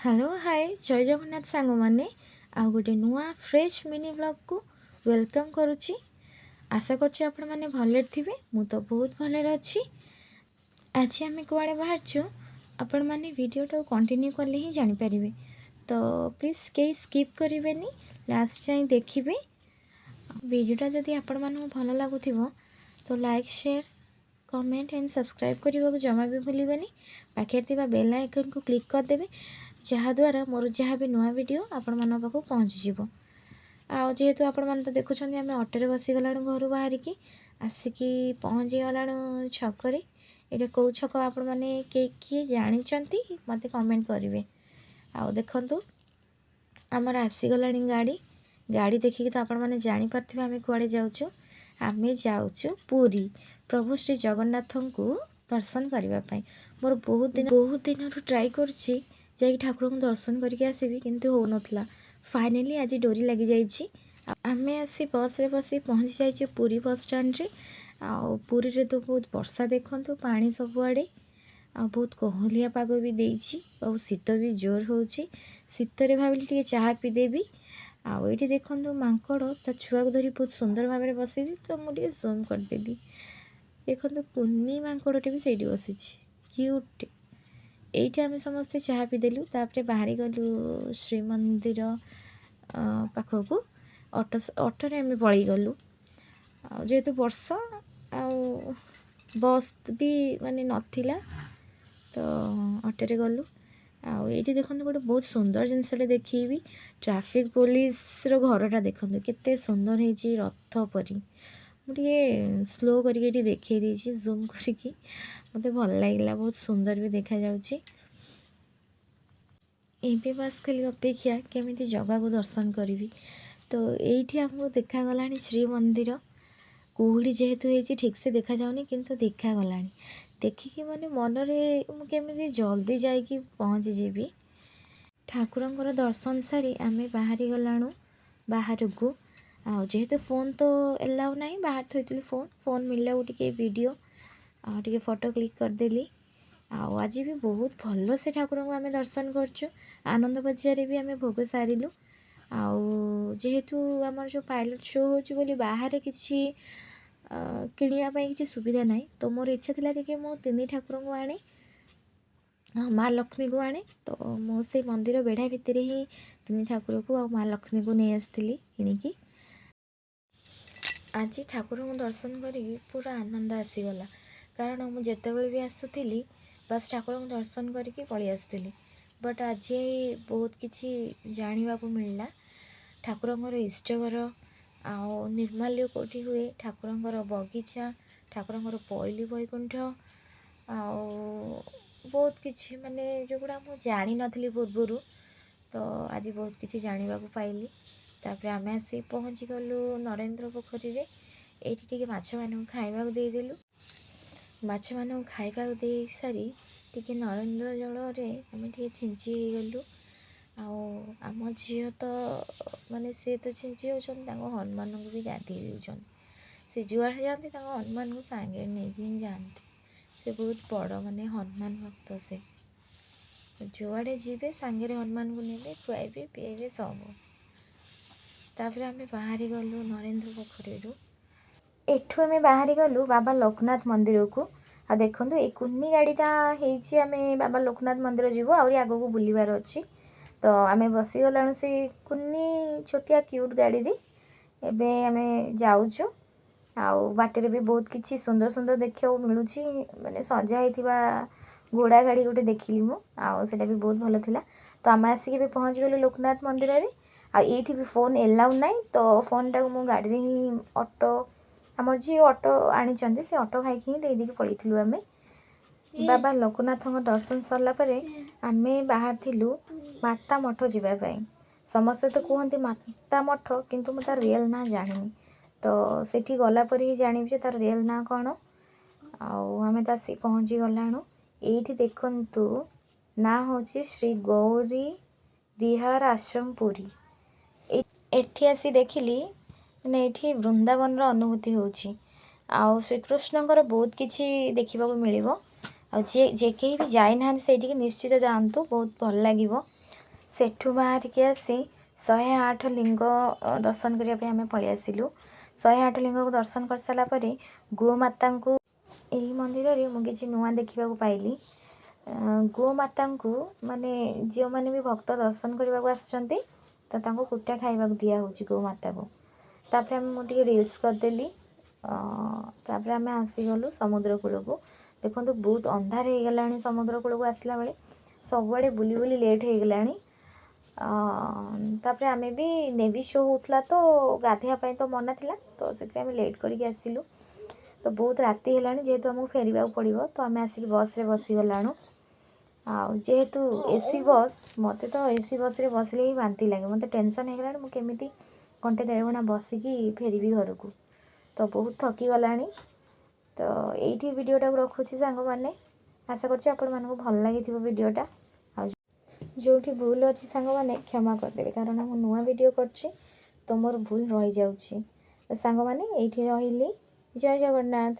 Hello hi जय जगन्नाथ सांग मैंने आ गोटे नुआ फ्रेश मिनी ब्लॉग को वेलकम करुच्ची। आशा करछि आपण माने भले थिबे। मु तो बहुत भले अच्छी। आज आम कुआड़े बाहरचु आपण माने वीडियोटा कंटिन्यू कले ही जानि परिबे, तो प्लीज के स्किप करिवेनी, लास्ट जाए देखिबे। वीडियोटा जदि आपण मानू भल लागुथिबो तो like share comment and subscribe करने को जमा भी भूलिबेनी। पाखे थिबा बेल आइकन को क्लिक करदेबे, जहाँद्वारा मोर जहाँ भी नुआ वीडियो आपण मान पाखु पहुँचीज। आ जेहेतु आपण मैंने तो देखुं आम अटोरे बसीगला घर बाहरिकी आसिकी पहुँची गलाणु छकरे। ये कौ छक आपण मैंने किए जानते मत कमेंट करेंगे। आउ देखु आमर आसीगला गाड़ी गाड़ी देखिकी तो आपण मैंने जापारे आम कुआड़े जाऊँ। आम जाऊँ पुरी प्रभु श्री जगन्नाथ को दर्शन करने। मोर बहुत दिन ट्राई करुच्ची जाकि ठाकुर को दर्शन करके आसबि किंतु हो नथला। फाइनली आज डोरी लगी जाइए। आम आसी बस रे बसी पहुँची जाइए पुरी बस स्टैंड रे। पुरी रे तो बहुत वर्षा देखु पानी सबुआड़े आ बहुत कोहलिया पाग भी देछि और शीत भी जोर होछि। शीतरे भाविली टिके चाहा पीदेवी। आठी देखु मांकड़ ता छुआ को धरी बहुत सुंदर भाव में बसी तो मुझे जूम करदेली। देखो कुन्नी मांकड़टे भी सही बसी क्यूट। ये आम समस्ते चाह पीदेलु तापर बाहरी गलु श्रीमंदिर पाखक ऑटोरे आम पलि गलु। जेहेतु वर्षा बस भी माने नथिला तो ऑटोरे गलु। ये देखो गोटे बहुत सुंदर जिनसटे देखी ट्रैफिक पुलिस रो घरटा देखो केते सुंदर है रथ परी। मुझे स्लो करके देखे देछि जूम करके मत भल लगे बहुत सुंदर भी देखा जाउछि। एबे बस खाली अपेक्षा केमी जगह को दर्शन करी। तो ये आमको देखागला श्रीमंदिर कुहुड़ी जेहेतु है ठीक से देखा जाऊनी किंतु देखागला देखिकी माने मनरे मुझे जल्दी जाकि पहुँची जीवी। ठाकुरंकर दर्शन सारी आम बाहरी गलाणु बाहर को। जेहेतु फोन तो एलाउ ना बाहर थी फोन मिलला टे वीडियो टे फोटो क्लिक करदेली। आज भी बहुत भल से ठाकुर को आम दर्शन करछु। आनंद बजार भी आम भोग सारू। जेहेतु आमर जो पायलट शो हो बाहर किसी किणापी किसी सुविधा ना, तो मोर इच्छा थी कि मु तीन ठाकुर को आने माँ लक्ष्मी को आने। तो मुझे मंदिर बेढ़ा भितर ही तीन ठाकुर को आ माँ लक्ष्मी को नहीं आसती किणिकी। आज ठाकुर को दर्शन करी पूरा आनंद आसीगला, कारण मुझे जितेबाला भी आसुली बस ठाकुर को दर्शन करके पलि आसुली। बट आज बहुत किसी जाना मिलला। ठाकुरंकर इष्टघर आउ निर्माल्य कोठी हुए, ठाकुरंकर बगीचा, ठाकुरंकर पईली बैकुंठ आउ बहुत किसी माने जोगुड़ा मु जानी नथली पूर्वरु। तो आज बहुत किसी जाना पाइली। तापर आम आसी पहुँची गलु नरेंद्र पोखरी रे। एठी टिके माछ मानू खाइबा देदेलु। माछ मानू खाइबा दे सारी टिके नरेंद्र जल रे आम टिके छिंची गलु। आम झील तो माने से तो छिंची होचन हनुमान को भी गाधे देउछन। से जुआर जाते हनुमान को सांगे नहीं जाते। से बहुत बड़ माने हनुमान भक्त से जुआड़े जीवे सांगे हनुमान को नेबे खुआबे पीएबे सब। तापर आम बाहरी गलु नरेंद्र पोखरी। एठू आम बाहरी गलु बाबा लोकनाथ मंदिर को। आ देखु ये कुन्नी गाड़ीटा आम बाबा लोकनाथ मंदिर जीवु आहरी आग को बुलवार अच्छी। तो आम बसीगलाणु से कुन्नी छोटिया क्यूट गाड़ी रे। एबे आम जाऊँ बाटर भी बहुत किसी सुंदर सुंदर देखा मिलूँ माने सजा ही घोड़ा गाड़ी गोटे देखिली मुझा भी बहुत भल था। तो आम आसिक भी पहुँच गलु लोकनाथ मंदिर रे। ये भी फोन एलाउ ना, तो फोन टाक मु गाड़ी ही ऑटो आमर जी ऑटो आनी से ऑटो भाई ही दे देकी पलैलु। आम बाबा लोकनाथ दर्शन सरला आम बाहर थिलु माता मठ जावाई। समस्ते तो कहते माता मठ किंतु मु तार रियल ना जानी। तो सेठी गला पर ही जानी जे तार रियल ना कौन। आम तो आसी पहुँची गलाणु। ये देखु ना हूँ श्री गौरी विहार आश्रम पुरी। एठी आसी देखिली मैंने ये वृंदावन अनुभूति होची। आउ श्रीकृष्णकर बहुत किसी देखा मिल। जे कहीं भी जाई ना से निश्चित जातु बहुत भल लगे। सेठू बाहरिकी आसी 108 लिंग दर्शन करने आम पलि आसिलु। 108 लिंग को दर्शन कर सारा पर गोमाता को यही मंदिर में मुझे किसी नुआ देखा पाइली। गोमाता को माने जो मैंने भी भक्त दर्शन करने आसछंती तो कुटा खाइबा दिया होची गोमाता को। तापर मुझे रील्स करदेली। तापर आम आसीगलु समुद्र कूल को। देखो बहुत अंधार हो गला समुद्र कूल को आसला बेले सबुआड़े बुली बुली लेट हो गला। तापर आम भी नेवी शो होता तो गाधेवाई तो मना था तो से लेट करके आसिलु। तो बहुत राति है जेहेतु आमको फेरवा पड़ो तो आम आसिक बस रे बसीगलाणु। जेहेतु एसी बस मत तो एसी बस रे बसले ही बांती लगे मत टेंशन हो गला मुझे घंटे 1.5 घंटा बसिकी फेरबी घर को। तो बहुत थकी गला। तो यही वीडियोटा रखुच्छी सांग मैंने आशा कर भल लगी वीडियोटा। जो भूल अच्छी सांग मैंने क्षमा करदेवे कारण मु नुआ वीडियो करछि तो मोर भूल रही जाउछि। तो सांग मैंने यही रही। जय जगन्नाथ।